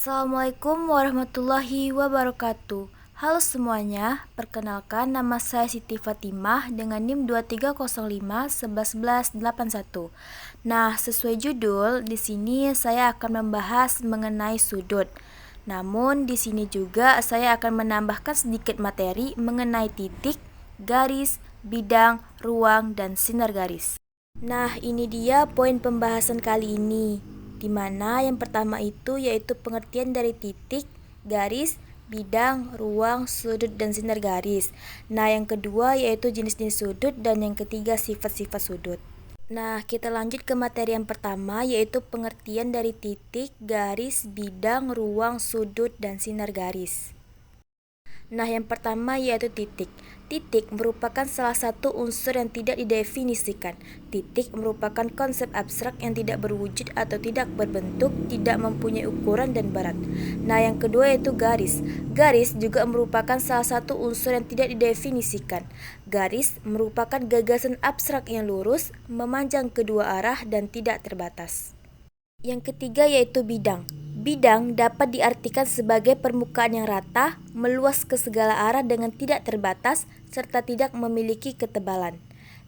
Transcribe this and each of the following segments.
Assalamualaikum warahmatullahi wabarakatuh. Halo semuanya, perkenalkan nama saya Siti Fatimah dengan NIM 2305 111181. Nah, sesuai judul, di sini saya akan membahas mengenai sudut. Namun di sini juga saya akan menambahkan sedikit materi mengenai titik, garis, bidang, ruang, dan sinar garis. Nah, ini dia poin pembahasan kali ini, di mana yang pertama itu yaitu pengertian dari titik, garis, bidang, ruang, sudut, dan sinar garis. Nah, yang kedua yaitu jenis-jenis sudut, dan yang ketiga sifat-sifat sudut. Nah, kita lanjut ke materi yang pertama yaitu pengertian dari titik, garis, bidang, ruang, sudut, dan sinar garis. Nah, yang pertama yaitu titik. Titik merupakan salah satu unsur yang tidak didefinisikan. Titik merupakan konsep abstrak yang tidak berwujud atau tidak berbentuk, tidak mempunyai ukuran dan berat. Nah, yang kedua yaitu garis. Garis juga merupakan salah satu unsur yang tidak didefinisikan. Garis merupakan gagasan abstrak yang lurus, memanjang kedua arah dan tidak terbatas. Yang ketiga yaitu bidang. Bidang dapat diartikan sebagai permukaan yang rata, meluas ke segala arah dengan tidak terbatas, serta tidak memiliki ketebalan.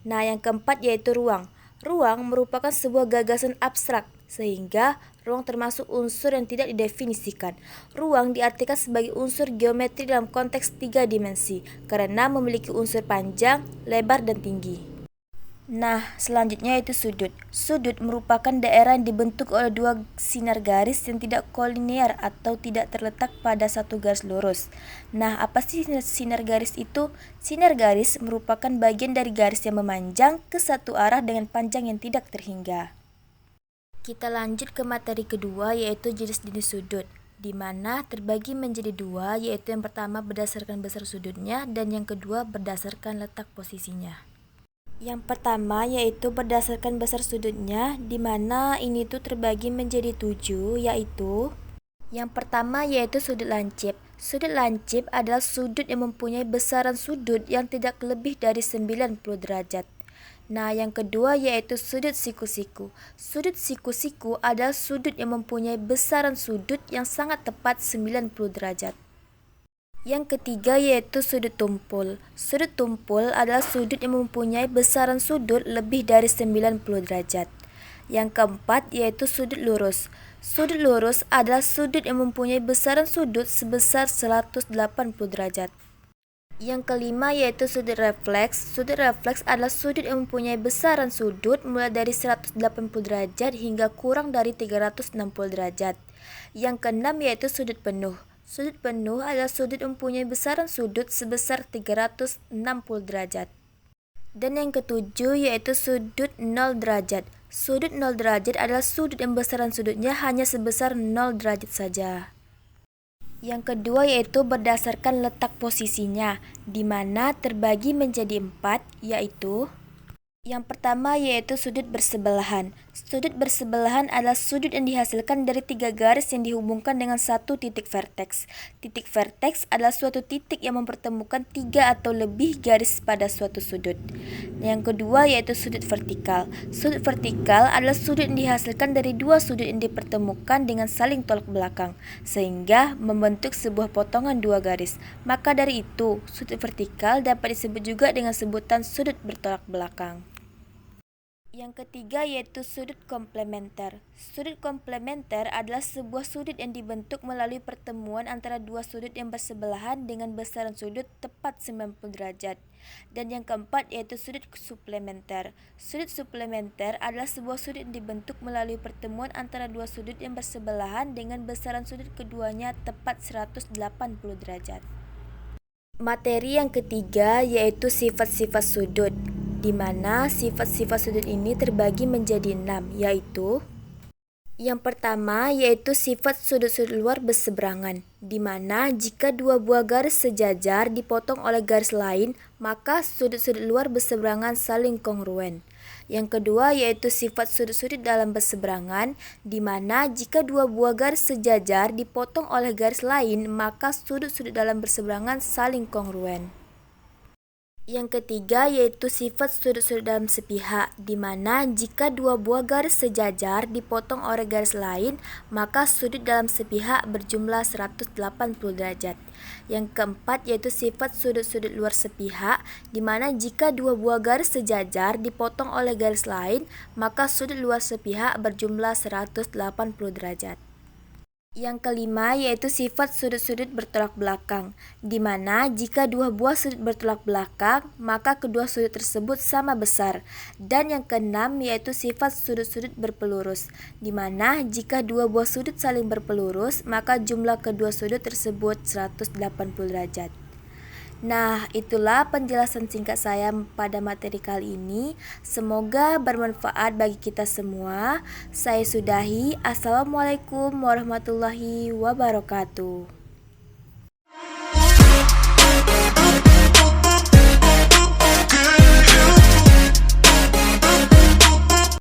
Nah, yang keempat yaitu ruang. Ruang merupakan sebuah gagasan abstrak, sehingga ruang termasuk unsur yang tidak didefinisikan. Ruang diartikan sebagai unsur geometri dalam konteks 3 dimensi, karena memiliki unsur panjang, lebar, dan tinggi. Nah, selanjutnya yaitu sudut. Sudut merupakan daerah yang dibentuk oleh dua sinar garis yang tidak kolinear atau tidak terletak pada satu garis lurus. Nah, apa sih sinar garis itu? Sinar garis merupakan bagian dari garis yang memanjang ke satu arah dengan panjang yang tidak terhingga. Kita lanjut ke materi kedua yaitu jenis-jenis sudut, di mana terbagi menjadi dua, yaitu yang pertama berdasarkan besar sudutnya dan yang kedua berdasarkan letak posisinya. Yang pertama yaitu berdasarkan besar sudutnya, di mana ini tuh terbagi menjadi 7, yaitu yang pertama yaitu sudut lancip. Sudut lancip adalah sudut yang mempunyai besaran sudut yang tidak lebih dari 90 derajat. Nah, yang kedua yaitu sudut siku-siku. Sudut siku-siku adalah sudut yang mempunyai besaran sudut yang sangat tepat 90 derajat. Yang ketiga yaitu sudut tumpul. Sudut tumpul adalah sudut yang mempunyai besaran sudut lebih dari 90 derajat. Yang keempat yaitu sudut lurus. Sudut lurus adalah sudut yang mempunyai besaran sudut sebesar 180 derajat. Yang kelima yaitu sudut refleks. Sudut refleks adalah sudut yang mempunyai besaran sudut mulai dari 180 derajat hingga kurang dari 360 derajat. Yang keenam yaitu sudut penuh. Sudut penuh adalah sudut yang mempunyai besaran sudut sebesar 360 derajat. Dan yang ketujuh yaitu sudut 0 derajat. Sudut 0 derajat adalah sudut yang besaran sudutnya hanya sebesar 0 derajat saja. Yang kedua yaitu berdasarkan letak posisinya, di mana terbagi menjadi 4, yaitu yang pertama yaitu sudut bersebelahan. Sudut bersebelahan adalah sudut yang dihasilkan dari 3 garis yang dihubungkan dengan satu titik verteks. Titik verteks adalah suatu titik yang mempertemukan 3 atau lebih garis pada suatu sudut. Yang kedua yaitu sudut vertikal. Sudut vertikal adalah sudut yang dihasilkan dari 2 sudut yang dipertemukan dengan saling tolak belakang, sehingga membentuk sebuah potongan 2 garis. Maka dari itu, sudut vertikal dapat disebut juga dengan sebutan sudut bertolak belakang. Yang ketiga yaitu sudut komplementer. Sudut komplementer adalah sebuah sudut yang dibentuk melalui pertemuan antara 2 sudut yang bersebelahan dengan besaran sudut tepat 90 derajat. Dan yang keempat yaitu sudut suplementer. Sudut suplementer adalah sebuah sudut yang dibentuk melalui pertemuan antara 2 sudut yang bersebelahan dengan besaran sudut keduanya tepat 180 derajat. Materi yang ketiga yaitu sifat-sifat sudut, di mana sifat-sifat sudut ini terbagi menjadi 6, yaitu yang pertama yaitu sifat sudut-sudut luar berseberangan, di mana jika 2 buah garis sejajar dipotong oleh garis lain, maka sudut-sudut luar berseberangan saling kongruen. Yang kedua yaitu sifat sudut-sudut dalam berseberangan, di mana jika 2 buah garis sejajar dipotong oleh garis lain, maka sudut-sudut dalam berseberangan saling kongruen. Yang ketiga yaitu sifat sudut-sudut dalam sepihak, di mana jika dua buah garis sejajar dipotong oleh garis lain, maka sudut dalam sepihak berjumlah 180 derajat. Yang keempat yaitu sifat sudut-sudut luar sepihak, di mana jika dua buah garis sejajar dipotong oleh garis lain, maka sudut luar sepihak berjumlah 180 derajat. Yang kelima yaitu sifat sudut-sudut bertolak belakang, di mana jika dua buah sudut bertolak belakang, maka kedua sudut tersebut sama besar. Dan yang keenam yaitu sifat sudut-sudut berpelurus, di mana jika dua buah sudut saling berpelurus, maka jumlah kedua sudut tersebut 180 derajat. Nah, itulah penjelasan singkat saya pada materi kali ini. Semoga bermanfaat bagi kita semua. Saya sudahi. Assalamualaikum warahmatullahi wabarakatuh.